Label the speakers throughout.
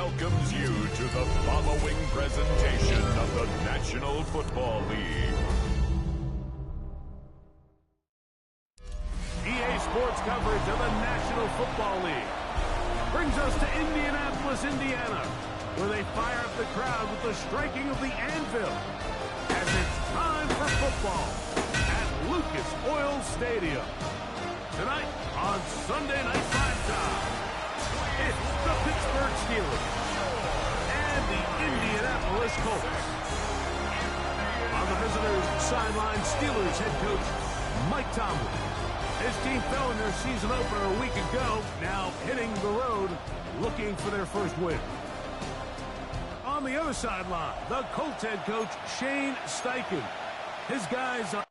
Speaker 1: welcomes you to the following presentation of the National Football League. EA Sports coverage of the National Football League brings us to Indianapolis, Indiana, where they fire up the crowd with the striking of the anvil as it's time for football at Lucas Oil Stadium. Tonight on Sunday Night Primetime, it's the Pittsburgh Steelers and the Indianapolis Colts. On the visitors' sideline, Steelers head coach Mike Tomlin. His team fell in their season opener a week ago, now hitting the road, looking for their first win. On the other sideline, the Colts head coach Shane Steichen. His guys are...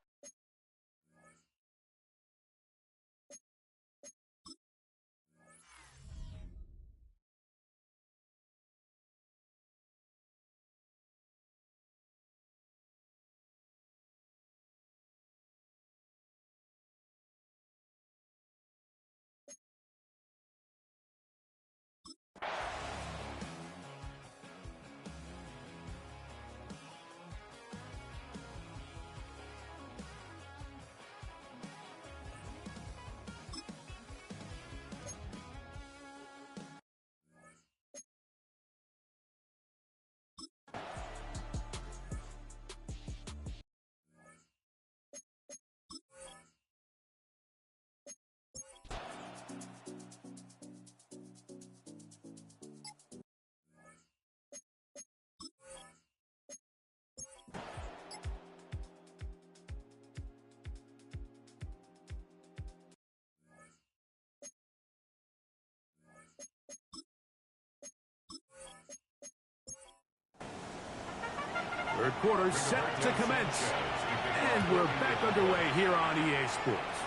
Speaker 1: Third quarter set to commence. And we're back underway here on EA Sports.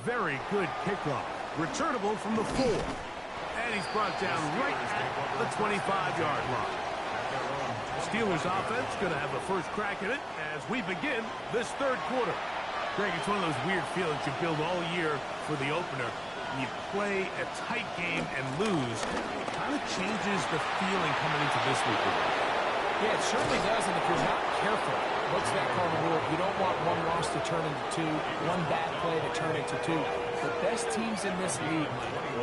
Speaker 1: Very good kickoff. Returnable from the 4. And he's brought down right at the 25-yard line. Steelers offense going to have the first crack at it as we begin this third quarter. Greg, it's one of those weird feelings you build all year for the opener. When you play a tight game and lose, it kind of changes the feeling coming into this week.
Speaker 2: Yeah, it certainly does, and if you're not careful, what's that cardinal rule? You don't want one loss to turn into 2, one bad play to turn into 2. The best teams in this league,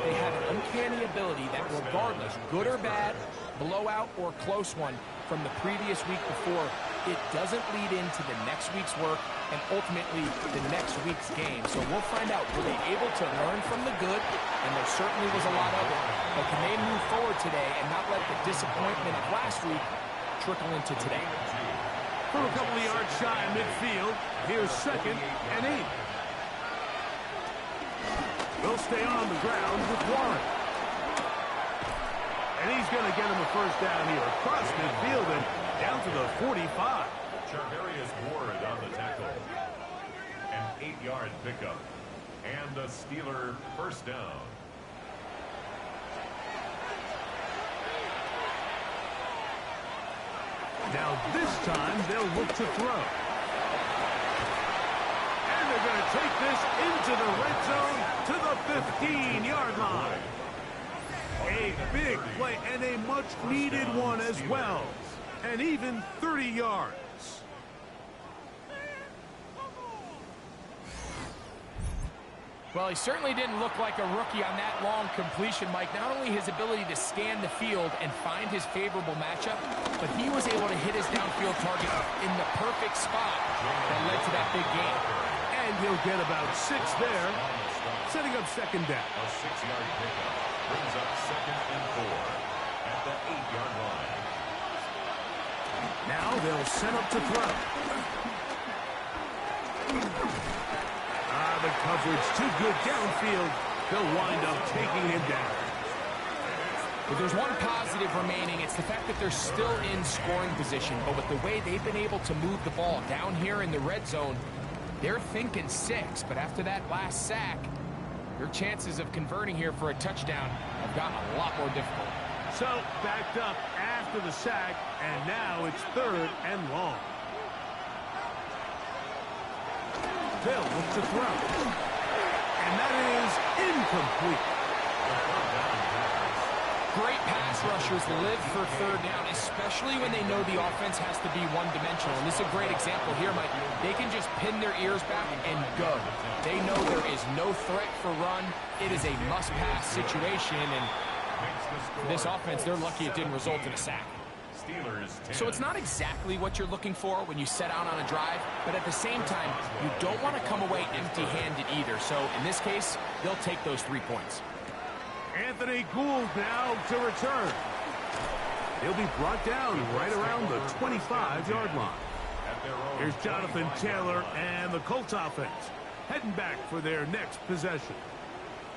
Speaker 2: they have an uncanny ability that regardless, good or bad, blowout or close one from the previous week before, it doesn't lead into the next week's work and ultimately the next week's game. So we'll find out, were they able to learn from the good? And there certainly was a lot of it. But can they move forward today and not let the disappointment of last week trickle into today?
Speaker 1: From a couple of yards shy of midfield, here's 2nd and 8. They'll stay on the ground with Warren. And he's going to get him a first down here across midfield and down to the 45.
Speaker 3: Charvarius Ward on the tackle. An 8-yard pickup. And a Steeler first down.
Speaker 1: Now this time they'll look to throw. And they're going to take this into the red zone to the 15-yard line. A big play and a much-needed one as well. And even 30 yards.
Speaker 2: Well, he certainly didn't look like a rookie on that long completion, Mike. Not only his ability to scan the field and find his favorable matchup, but he was able to hit his downfield target in the perfect spot that led to that big gain.
Speaker 1: And he'll get about 6 there, setting up second down.
Speaker 3: A 6-yard pickup brings up 2nd and 4 at the 8-yard line.
Speaker 1: Now they'll set up to throw. The coverage too good downfield. They'll wind up taking him down.
Speaker 2: If there's one positive remaining, it's the fact that they're still in scoring position. But with the way they've been able to move the ball down here in the red zone, they're thinking 6. But after that last sack, their chances of converting here for a touchdown have gotten a lot more difficult.
Speaker 1: So backed up after the sack, and now it's 3rd and long. They'll look to throw. And that is incomplete.
Speaker 2: Great pass rushers live for third down, especially when they know the offense has to be one-dimensional. And this is a great example here, Mike. They can just pin their ears back and go. They know there is no threat for run. It is a must-pass situation, and for this offense, they're lucky it didn't result in a sack. So it's not exactly what you're looking for when you set out on a drive, but at the same time, you don't want to come away empty-handed either. So in this case, they'll take those 3 points.
Speaker 1: Anthony Gould now to return. He'll be brought down right around the 25-yard line. Here's Jonathan Taylor and the Colts offense heading back for their next possession.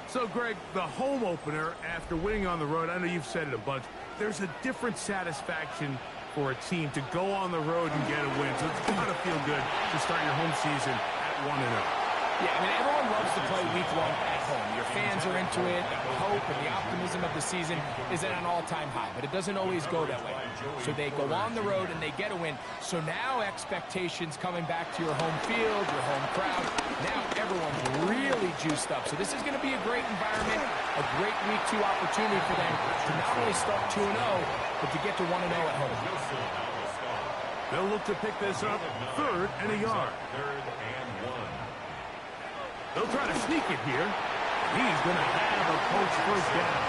Speaker 1: So, Greg, the home opener after winning on the road, I know you've said it a bunch, there's a different satisfaction for a team to go on the road and get a win. So it's got to feel good to start your home season at 1-0.
Speaker 2: Yeah, I mean, everyone loves to play week 1 at home. Your fans are into it. The hope and the optimism of the season is at an all-time high, but it doesn't always go that way. So they go on the road and they get a win. So now expectations coming back to your home field, your home crowd. Now everyone's really juiced up. So this is going to be a great environment, a great week 2 opportunity for them to not only start 2-0, but to get to 1-0 at home.
Speaker 1: They'll look to pick this up 3rd and a yard. They'll try to sneak it here. He's going to have a Colts first down.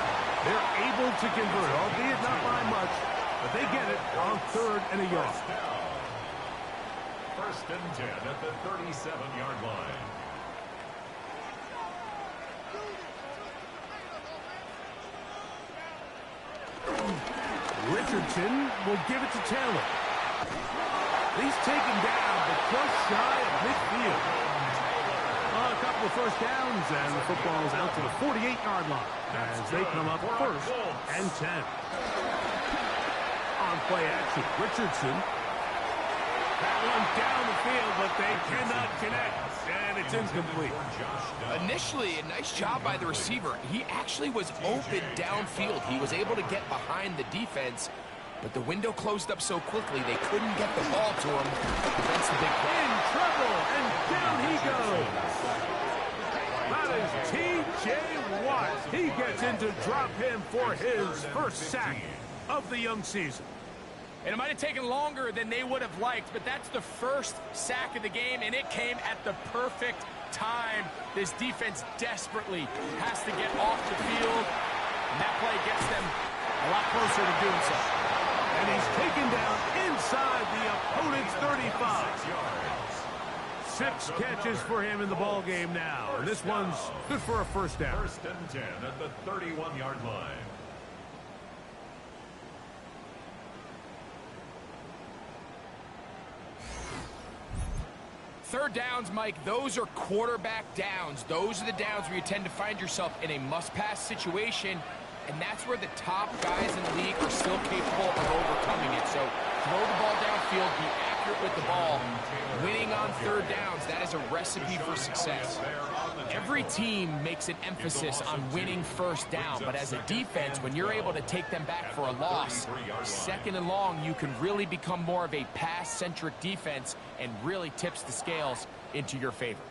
Speaker 1: They're able to convert, albeit not by much, but they get it on 3rd and a yard.
Speaker 3: 1st and 10 at the 37-yard line.
Speaker 1: Richardson will give it to Taylor. He's taken down, but just shy of midfield. A couple of first downs, and the football's out to the 48-yard line as they come up 1st and 10. On play action, Richardson. That one down the field, but they cannot connect, and it's incomplete.
Speaker 2: Initially, a nice job by the receiver. He actually was open downfield. He was able to get behind the defense, but the window closed up so quickly they couldn't get the ball to him. That's the big play.
Speaker 1: In trouble, and down he goes. That is T.J. Watt. He gets in to drop him for his first sack of the young season.
Speaker 2: And it might have taken longer than they would have liked, but that's the first sack of the game, and it came at the perfect time. This defense desperately has to get off the field, and that play gets them a lot closer to doing so.
Speaker 1: And he's taken down inside the opponent's 35. 6 catches for him in the ball game now. And this one's good for a first down.
Speaker 3: 1st and 10 at the 31-yard line.
Speaker 2: Third downs, Mike, those are quarterback downs. Those are the downs where you tend to find yourself in a must-pass situation, and that's where the top guys in the league are still capable of overcoming it. So throw the ball downfield, be accurate with the ball. Winning on third downs, that is a recipe for success. Every team makes an emphasis on winning first down, but as a defense, when you're able to take them back for a loss, 2nd and long, you can really become more of a pass-centric defense and really tips the scales into your favor.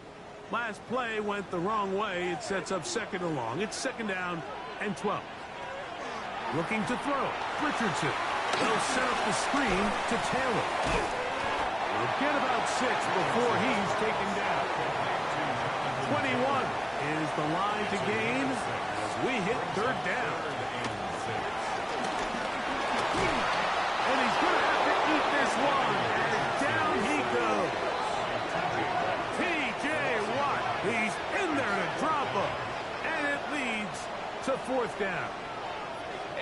Speaker 1: Last play went the wrong way. It sets up 2nd and long. It's 2nd down and 12. Looking to throw. Richardson. They'll set up the screen to Taylor. We'll get about 6 before he's taken down. 21 is the line to gain as we hit 3rd down. And he's going to have to eat this one. And down he goes. T.J. Watt. He's in there to drop him. And it leads to 4th down.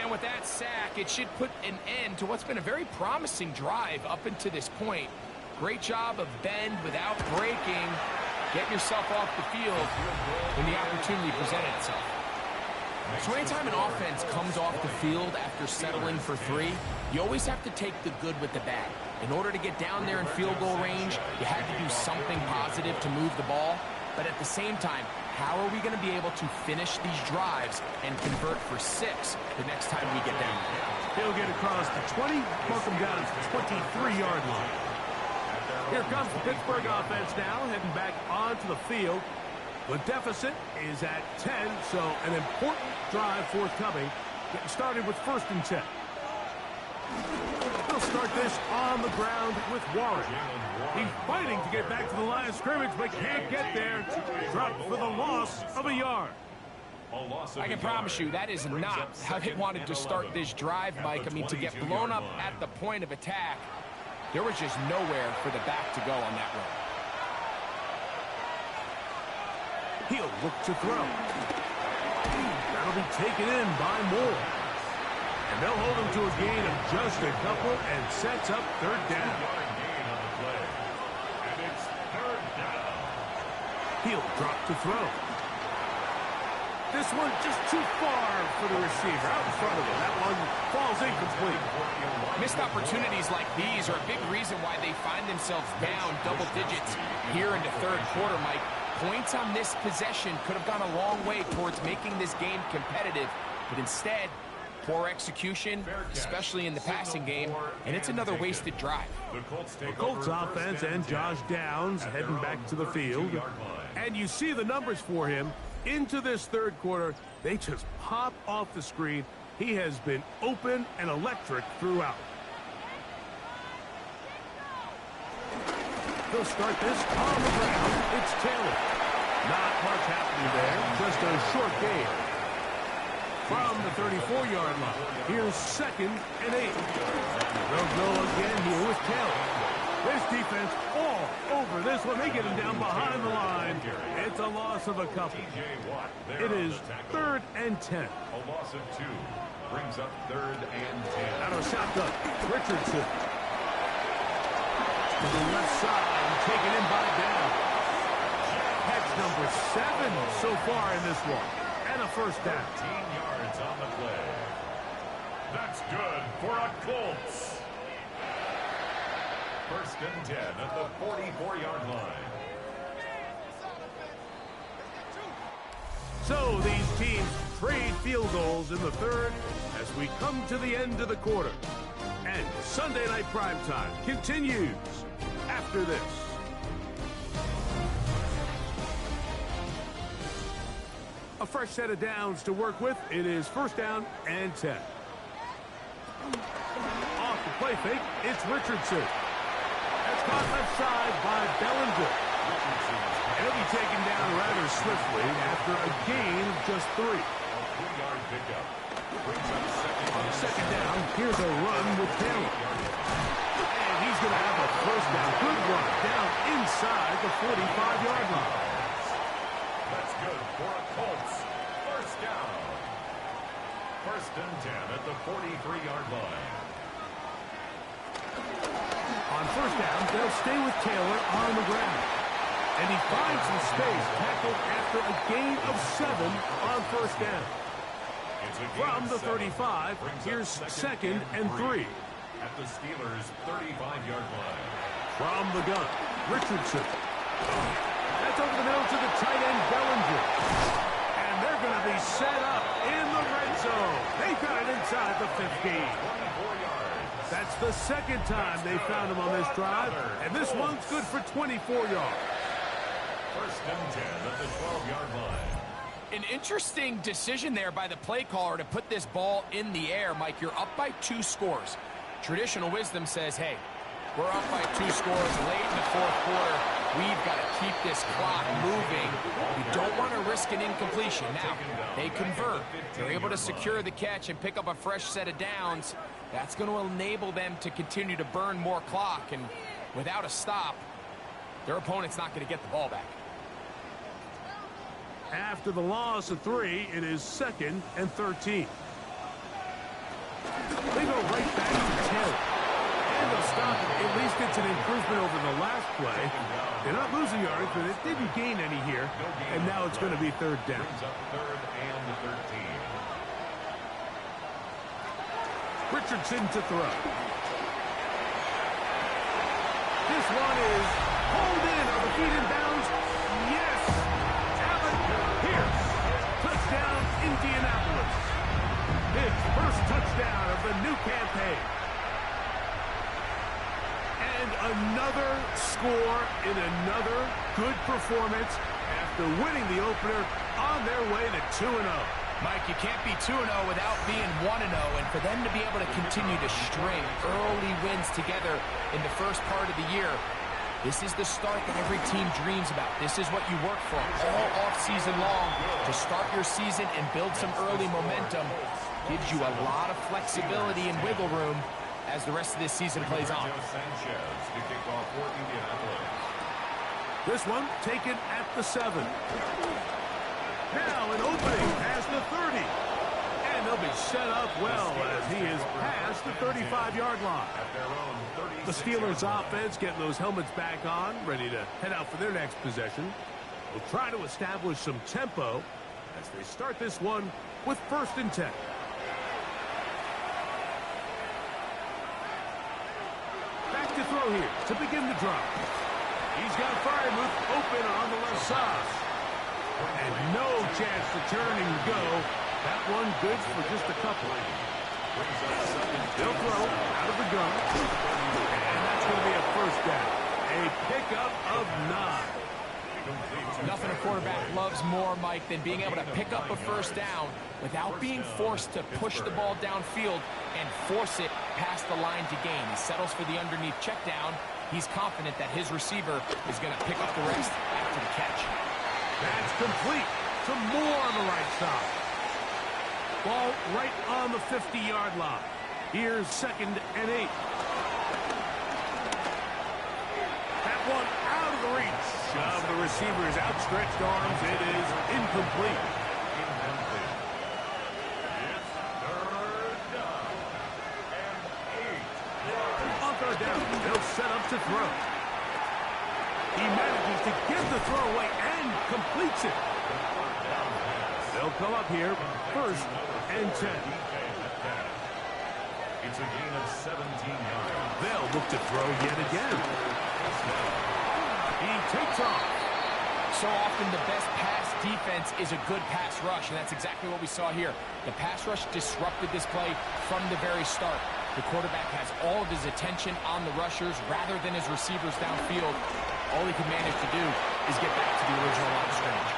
Speaker 2: And with that sack, it should put an end to what's been a very promising drive up until this point. Great job of bend without breaking. Get yourself off the field when the opportunity presented itself. So anytime an offense comes off the field after settling for 3, you always have to take the good with the bad. In order to get down there in field goal range, you had to do something positive to move the ball. But at the same time, how are we going to be able to finish these drives and convert for 6 the next time we get down there?
Speaker 1: He'll get across the 20, mark him down at the 23-yard line. Here comes the Pittsburgh offense now, heading back onto the field. The deficit is at 10, so an important drive forthcoming Getting started with 1st and 10. They'll start this on the ground with Warren. He's fighting to get back to the line of scrimmage, but can't get there. Dropped for the loss of a yard.
Speaker 2: I can promise you that is not how they wanted to start this drive, Mike. I mean, to get blown up at the point of attack, there was just nowhere for the back to go on that run.
Speaker 1: He'll look to throw. That'll be taken in by Moore. And they'll hold him to a gain of just a couple and sets up 3rd down. He'll drop to throw. This one just too far for the receiver out in front of him. That one falls incomplete.
Speaker 2: Missed opportunities like these are a big reason why they find themselves down double digits here in the 3rd quarter, Mike. Points on this possession could have gone a long way towards making this game competitive, but instead, poor execution, especially in the passing game, and it's another wasted drive.
Speaker 1: The Colts offense and Josh Downs heading back to the field. And you see the numbers for him into this 3rd quarter. They just pop off the screen. He has been open and electric throughout. They'll start this on the ground. It's Taylor. Not much happening there. Just a short gain. From the 34-yard line. Here's 2nd and 8. They'll go again here with Taylor. This defense all over this one. They get him down behind the line. It's a loss of a couple. It is 3rd and 10.
Speaker 3: A loss of 2 brings up 3rd and 10.
Speaker 1: Out of shotgun. Richardson. To the left side, taken in by Down. Catch number 7 so far in this one. And a 1st down.
Speaker 3: 13 yards on the play. That's good for a Colts. 1st and 10 at the 44-yard line.
Speaker 1: So these teams trade field goals in the 3rd as we come to the end of the quarter. And Sunday Night Primetime continues after this. A fresh set of downs to work with. It is 1st down and 10. Off the play fake, it's Richardson. That's caught left side by Bellinger. And he'll be taken down rather swiftly after a gain of just 3.
Speaker 3: A 3-yard pickup. Brings up
Speaker 1: 2nd down, here's a run with Taylor. And he's going to have a 1st down. Good run down inside the 45-yard line.
Speaker 3: That's good for a Colts. 1st down. 1st and 10 at the 43-yard line.
Speaker 1: On 1st down, they'll stay with Taylor on the ground. And he finds some space, tackled after a gain of 7 on 1st down. From the 35, here's 2nd and 3.
Speaker 3: At the Steelers' 35-yard line.
Speaker 1: From the gun, Richardson. That's over the middle to the tight end, Bellinger. And they're going to be set up in the red zone. They got it inside the 15.
Speaker 3: 24 yards.
Speaker 1: That's the 2nd time they found him on this drive. And this one's good for 24 yards.
Speaker 3: 1st and 10 at the 12-yard line.
Speaker 2: An interesting decision there by the play caller to put this ball in the air. Mike, you're up by 2 scores. Traditional wisdom says, hey, we're up by 2 scores late in the 4th quarter. We've got to keep this clock moving. We don't want to risk an incompletion. Now, they convert. They're able to secure the catch and pick up a fresh set of downs. That's going to enable them to continue to burn more clock. And without a stop, their opponent's not going to get the ball back.
Speaker 1: After the loss of 3, it is 2nd and 13. They go right back to Taylor. And they'll stop it. At least it's an improvement over the last play. They're not losing yards, but it didn't gain any here. And now it's going to be 3rd down.
Speaker 3: Brings up 3rd and 13.
Speaker 1: Richardson to throw. This one is pulled in. Are the feet in bounds? Yes! Allen Pierce. Touchdown, Indianapolis. His first touchdown of the new campaign. And another score in another good performance after winning the opener on their way to 2-0.
Speaker 2: Mike, you can't be 2-0 without being 1-0, and for them to be able to continue to string early wins together in the first part of the year, this is the start that every team dreams about. This is what you work for all offseason long to start your season and build some early momentum. Gives you a lot of flexibility and wiggle room as the rest of this season plays on.
Speaker 1: This one taken at the 7. Now an opening past the 30. And they'll be set up well as he is past the 35-yard line. The Steelers offense getting those helmets back on, ready to head out for their next possession. Will try to establish some tempo as they start this one with 1st and 10. Back to throw here to begin the drive. He's got Freiermuth open on the left side. And no chance to turn and go. That one good for just a couple. They'll throw out of the gun. And that's going to be a 1st down. A pickup of 9.
Speaker 2: Nothing a quarterback loves more, Mike, than being able to pick up a 1st down without being forced to push the ball downfield and force it past the line to gain. He settles for the underneath check down. He's confident that his receiver is going to pick up the rest after the catch.
Speaker 1: That's complete to Moore on the right side. Ball right on the 50-yard line. Here's 2nd and 8. That one out of the reach of the receiver's outstretched arms. It is incomplete. On 3rd down, they'll set up to throw. He manages to get the throw away and completes it. They'll come up here 1st and 10.
Speaker 3: It's a gain of 17 yards.
Speaker 1: They'll look to throw yet again. He takes off.
Speaker 2: So often the best pass defense is a good pass rush, and that's exactly what we saw here. The pass rush disrupted this play from the very start. The quarterback has all of his attention on the rushers rather than his receivers downfield. All he can manage to do is get back to the original line of scrimmage.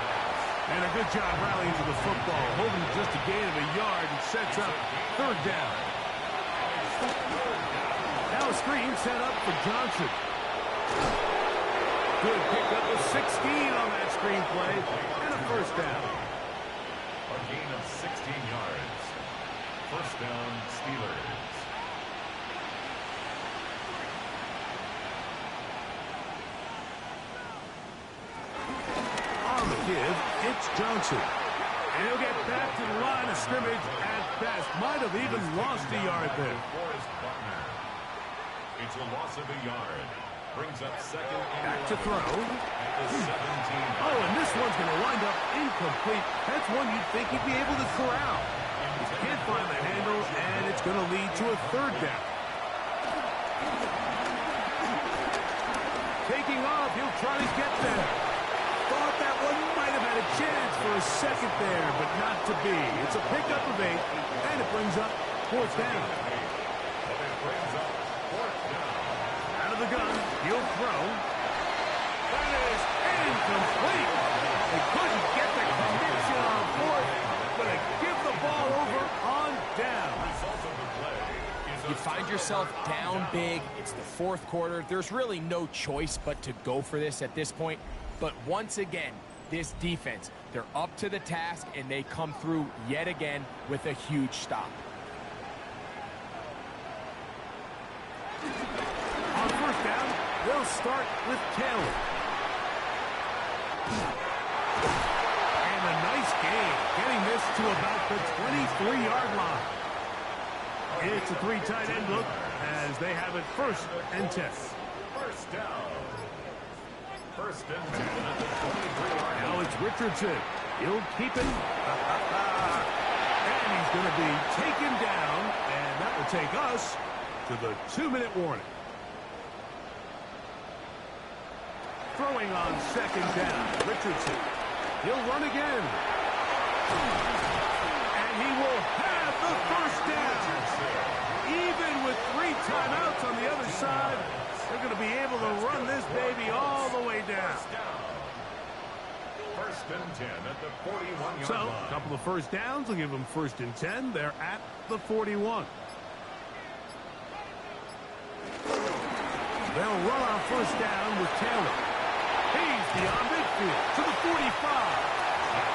Speaker 1: And a good job rallying to the football, holding just a gain of a yard and sets up 3rd down. Now a screen set up for Johnson. Good pickup of 16 on that screen play and a 1st down.
Speaker 3: A gain of 16 yards. 1st down, Steelers.
Speaker 1: Give, it's Johnson. And he'll get back to the line of scrimmage at best. Might have even lost a yard there.
Speaker 3: It's a loss of a yard. Brings up 2nd and
Speaker 1: back to throw.
Speaker 3: At the 17.
Speaker 1: Oh, and this one's going to wind up incomplete. That's one you'd think he'd be able to corral. Can't find the handle, and it's going to lead to a 3rd down. Taking off, he'll try to get there. Thought that one might have had a chance for a second there, but not to be. It's a pickup of 8, and it brings up 4th down. Out of the gun, he'll throw. That is incomplete. They couldn't get the connection on 4th, but they give the ball over on down.
Speaker 2: You find yourself down big. It's the 4th quarter. There's really no choice but to go for this at this point. But once again, this defense, they're up to the task, and they come through yet again with a huge stop.
Speaker 1: On 1st down, they'll start with Taylor. And a nice gain, getting this to about the 23-yard line. It's a 3 tight end look as they have it 1st and 10.
Speaker 3: 1st down. 1st and 10 at the 23-yard line.
Speaker 1: Now it's Richardson. He'll keep it. And he's going to be taken down. And that will take us to the 2-minute warning. Throwing on 2nd down. Richardson. He'll run again. And he will have the 1st down. Even with 3 timeouts on the other side, they're going to be able to run this baby all the way down.
Speaker 3: 1st First and 10 at the 41-yard
Speaker 1: So,
Speaker 3: line.
Speaker 1: a couple of first downs will give them first and 10. They're at the 41. They'll run on first down with Taylor. He's beyond midfield to the 45.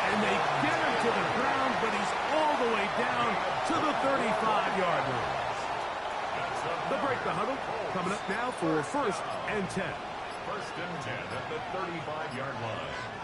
Speaker 1: And they get him to the ground, but he's all the way down to the 35-yard line. They'll break the huddle. Coming up now for first and 10.
Speaker 3: First and 10 at the 35-yard line.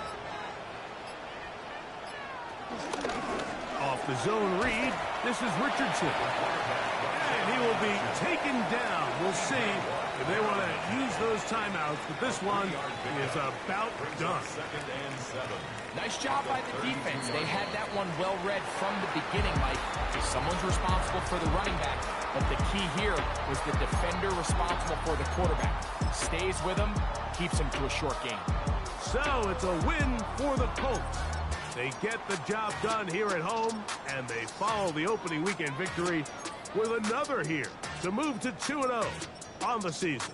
Speaker 1: Off the zone read, this is Richardson. And he will be taken down. We'll see if they want to use those timeouts, but this one is about done.
Speaker 3: Second and 7.
Speaker 2: Nice job by the defense. They had that one well read from the beginning, Mike. Someone's responsible for the running back, but the key here was the defender responsible for the quarterback. Stays with him, keeps him to a short game.
Speaker 1: So it's a win for the Colts. They get the job done here at home, and they follow the opening weekend victory with another here to move to 2-0 on the season.